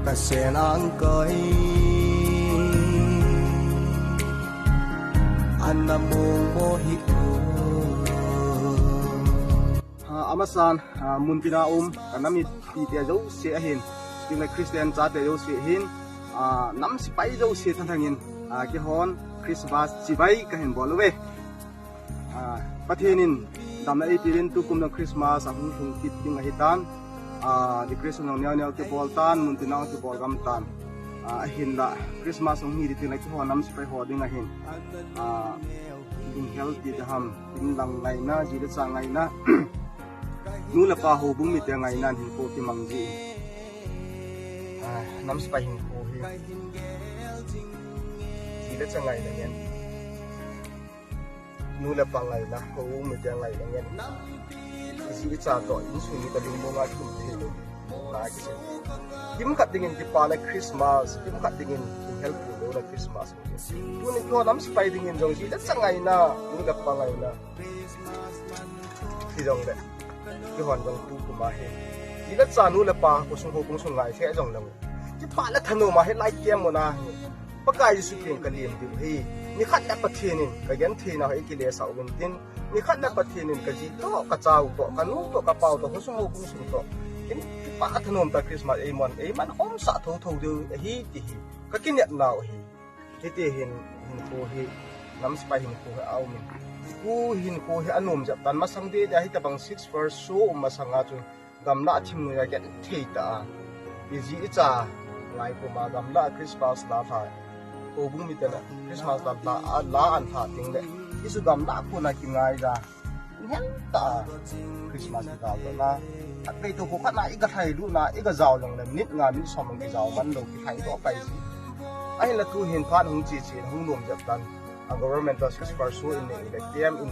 ka sen ang kai anamong mo hiku amasan munpinaum kanami pitia jo se ahin ting lai Christian cha te jo se hin nam si pai jo se thangin ki hon Christmas chibai ka hin bolwe pathenin damna ipirin tu kumna Christmas ahung thung kit ting ahitan di Christmas nong nyau ke boltan munpinau ke bolgam tan ahin la Christmas ong hi ting lai ki hon nam si pai ho ding ahin ding healthy daham ding lang ngai na ji da ngai na nula pa ho bung mi te ngai nan hin ko ki mangji nam spa hin ko hi ji da changai na ngen nula pa ngai na ho mi te ngai na ngen ji cha to in su ni ka ding mo nga thum the lo na ki se kim khat dingin ki pa la Christmas kim khat dingin help lo la Christmas tu ni ko nam spa dingin jong ji da changai na nula pa ngai na ki jong de ki hon jong tu ku ma he ji da cha nu la pa ko sung ho kung sung ngai the jong lang ki pa la thanu ma he like kem mo na pa kai su ken ka liem di hi ni khat la pa thinin ka gen thina he ki le sa gun tin ni khat la pa thinin ka ji to ka chau to ka nu to ka pau to ho sung ho kung sung to in ki pa thanom ta Christmas e man om sa tho tho de hi ti hi ka kin ya naw hi te hin ko hi nam spa hin ko au min ku hin ko he anom ja tan masang de ja hi tabang 6 verse so masanga chu gamla thim nu ya get theita izi cha ngai ko ma gamla Christmas la tha ko bung mi tena Christmas la an tha ting de isu gamla ko na ki ngai ja hen ta Christmas ka ba na at kai to ko kha na iga thai lu na iga jaw long na nit nga min som ki jaw man lo ki thai to pai si ai la tu hin phan hung chi hung nom ja tan ang government was first so in the TM in